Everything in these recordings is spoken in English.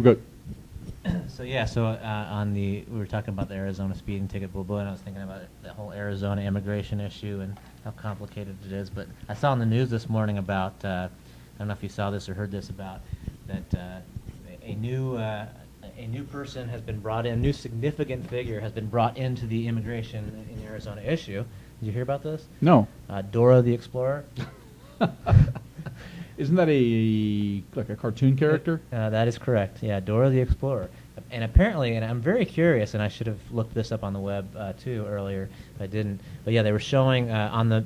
Good. On we were talking about the Arizona speeding ticket blah, and I was thinking about the whole Arizona immigration issue and how complicated it is. But I saw on the news this morning about I don't know if you saw this or heard this about that a new person has been brought in, a new significant figure has been brought into the immigration in the Arizona issue. Did you hear about this? No. Dora the Explorer. Isn't that like a cartoon character? That is correct. Yeah, Dora the Explorer. And apparently, and I'm very curious, and I should have looked this up on the web too earlier, but I didn't. But yeah, they were showing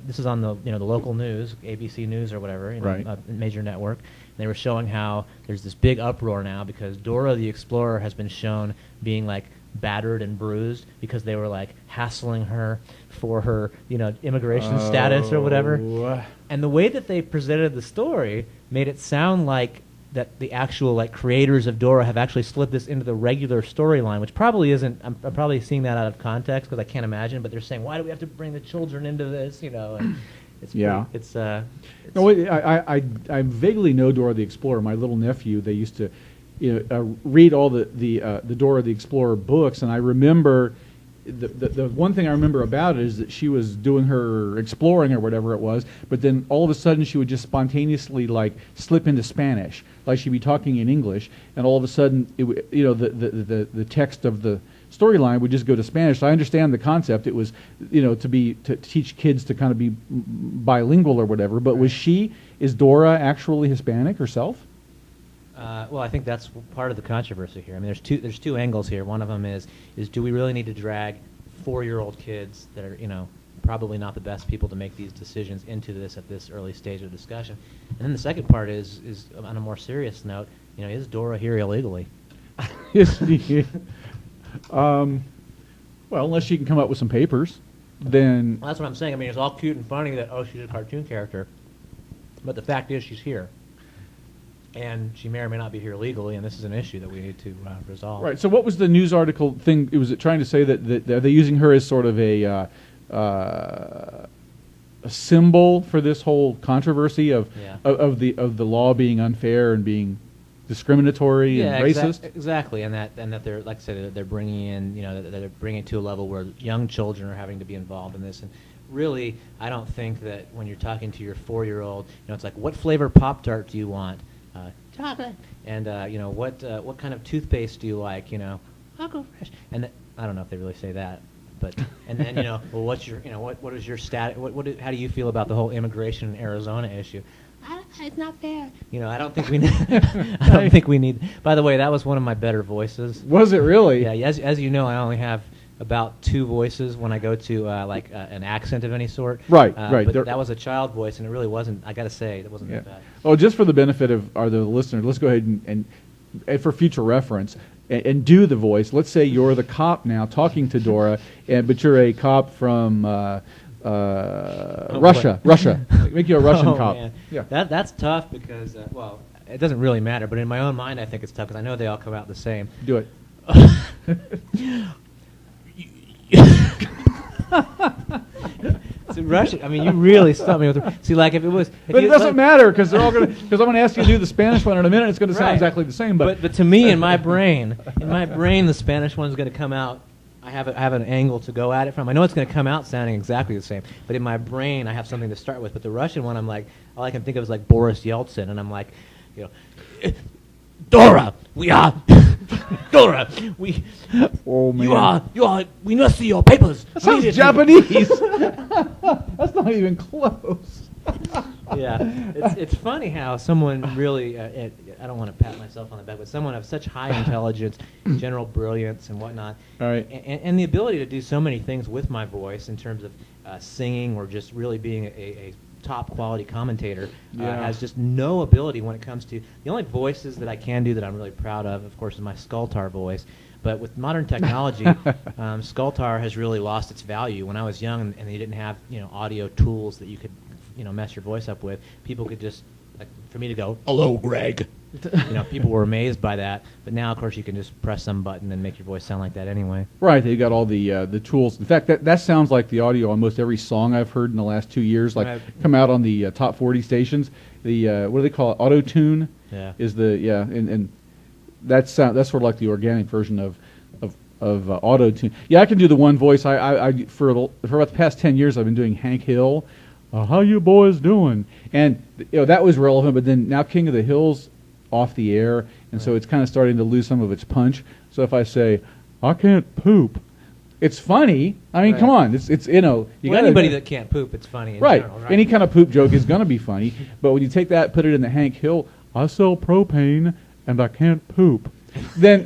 this is on the the local news, ABC News or whatever, right. A major network. And they were showing how there's this big uproar now because Dora the Explorer has been shown being like battered and bruised because they were like hassling her for her immigration status or whatever. And the way that they presented the story made it sound like that the actual creators of Dora have actually slipped this into the regular storyline, which probably isn't. I'm probably seeing that out of context because I can't imagine. But they're saying, why do we have to bring the children into this? And it's yeah. It's no, I vaguely know Dora the Explorer. My little nephew, they used to read all the Dora the Explorer books, and I remember the one thing I remember about it is that she was doing her exploring or whatever it was, but then all of a sudden she would just spontaneously slip into Spanish, like she'd be talking in English, and all of a sudden the text of the storyline would just go to Spanish. So I understand the concept. It was to teach kids to kind of be bilingual or whatever. But is Dora actually Hispanic herself? Well, I think that's part of the controversy here. I mean, there's two angles here. One of them is do we really need to drag 4-year-old kids that are probably not the best people to make these decisions into this at this early stage of discussion? And then the second part is on a more serious note, is Dora here illegally? Well, unless she can come up with some papers, then... Well, that's what I'm saying. I mean, it's all cute and funny that, she's a cartoon character, but the fact is she's here. And she may or may not be here legally, and this is an issue that we need to resolve. Right. So what was the news article thing? Was it trying to say that are they using her as sort of a symbol for this whole controversy of the law being unfair and being discriminatory and racist? Exactly. And that they're, like I said, they're bringing in, that they're bringing it to a level where young children are having to be involved in this. And really, I don't think that when you're talking to your 4-year-old, it's like, what flavor Pop-Tart do you want? Chocolate. And what kind of toothpaste do you like? I'll go fresh. And I don't know if they really say that, but and then well, what's your what is your stat? How do you feel about the whole immigration in Arizona issue? It's not fair. I don't think we need. I don't think we need. By the way, that was one of my better voices. Was it really? Yeah. As you know, I only have about 2 voices when I go to an accent of any sort. Right, But that was a child voice, and it really wasn't. I got to say, it wasn't that bad. Oh, just for the benefit of the listeners, let's go ahead and for future reference, and do the voice. Let's say you're the cop now talking to Dora, but you're a cop from Russia. Russia. Make you a Russian cop. Man. Yeah. That's tough because it doesn't really matter. But in my own mind, I think it's tough because I know they all come out the same. Do it. So Russian. I mean, you really stumped me with. See, like if it was. But it doesn't matter because they're all going to. Because I'm going to ask you to do the Spanish one in a minute. It's going to sound exactly the same. But to me, in my brain, the Spanish one's going to come out. I have an angle to go at it from. I know it's going to come out sounding exactly the same. But in my brain, I have something to start with. But the Russian one, I'm like, all I can think of is like Boris Yeltsin, and I'm like, Dora, we are. Dora, we. Oh man. You are. We must see your papers. That sounds Japanese. That's not even close. Yeah, it's funny how someone really. I don't want to pat myself on the back, but someone of such high intelligence, general brilliance, and whatnot, all right, and the ability to do so many things with my voice in terms of singing or just really being a top quality commentator, has just no ability when it comes to the only voices that I can do that I'm really proud of course, is my Skulltar voice. But with modern technology, Skulltar has really lost its value. When I was young and they didn't have audio tools that you could mess your voice up with, people could just for me to go, "Hello, Greg." People were amazed by that. But now, of course, you can just press some button and make your voice sound like that anyway. Right. They got all the tools. In fact, that sounds like the audio on most every song I've heard in the last 2 years. Come out on the top 40 stations. The what do they call it? Auto tune. Yeah. Is the and that's sort of like the organic version of auto tune. Yeah, I can do the one voice. For about the past 10 years I've been doing Hank Hill. How you boys doing? And that was relevant, but then now King of the Hill's off the air, and so it's kind of starting to lose some of its punch. So if I say, I can't poop, it's funny. I mean, come on, it's you anybody that can't poop, it's funny. In right. general, right. Any kind of poop joke is going to be funny, but when you take that, put it in the Hank Hill, I sell propane and I can't poop. Then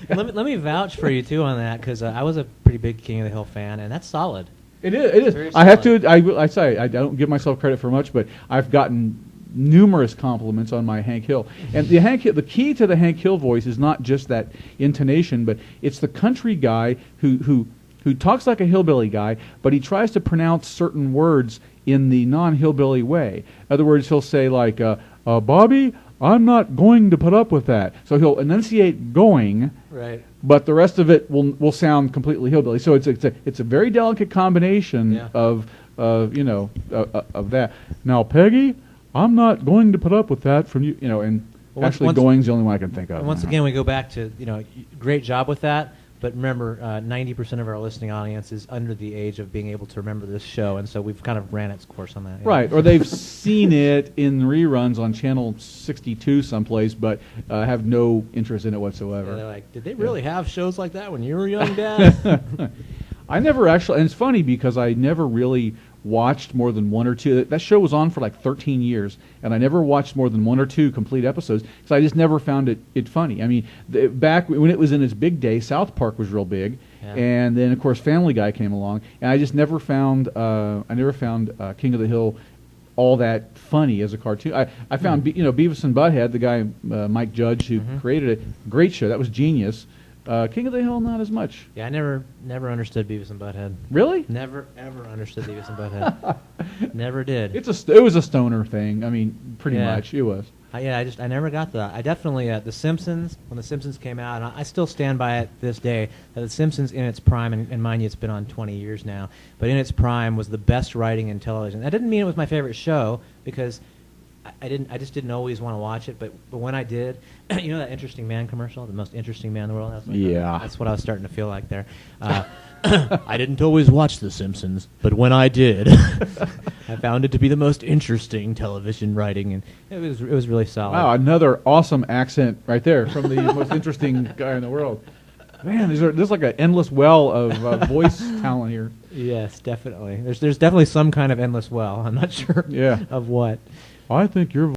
let me vouch for you too on that, because I was a pretty big King of the Hill fan, and that's solid. It is. Very I have solid. to. I say I don't give myself credit for much, but I've gotten numerous compliments on my Hank Hill. And the key to the Hank Hill voice is not just that intonation, but it's the country guy who talks like a hillbilly guy, but he tries to pronounce certain words in the non-hillbilly way. In other words, he'll say like, Bobby, I'm not going to put up with that. So he'll enunciate going, right, but the rest of it will sound completely hillbilly. So it's a very delicate combination of that. Now, Peggy, I'm not going to put up with that from you. And actually, going's the only one I can think of. And once again, we go back to great job with that. But remember, 90% of our listening audience is under the age of being able to remember this show, and so we've kind of ran its course on that. Right, or they've seen it in reruns on Channel 62 someplace, but have no interest in it whatsoever. Yeah, they're like, did they really have shows like that when you were young, Dad? I never actually, and it's funny because I never really watched more than one or two. That show was on for like 13 years, and I never watched more than one or two complete episodes because I just never found it funny. I mean, back when it was in its big day, South Park was real big, and then of course Family Guy came along, and I just never found King of the Hill all that funny as a cartoon. I found Beavis and Butthead, the guy Mike Judge who created it, great show. That was genius. King of the Hill, not as much. Yeah, I never understood Beavis and Butthead. Really? Never ever understood Beavis and Butthead. Never did. It was a stoner thing. I mean, pretty much it was. I never got that. I definitely The Simpsons, when The Simpsons came out, and I still stand by it this day, that The Simpsons in its prime, and mind you, it's been on 20 years now, but in its prime was the best writing in television. That didn't mean it was my favorite show, because I just didn't always want to watch it, but when I did, that Interesting Man commercial, the most interesting man in the world? That's what I was starting to feel like there. I didn't always watch The Simpsons, but when I did, I found it to be the most interesting television writing, and it was really solid. Wow, another awesome accent right there from the most interesting guy in the world. Man, there's like an endless well of voice talent here. Yes, definitely. There's definitely some kind of endless well. I'm not sure of what. I think your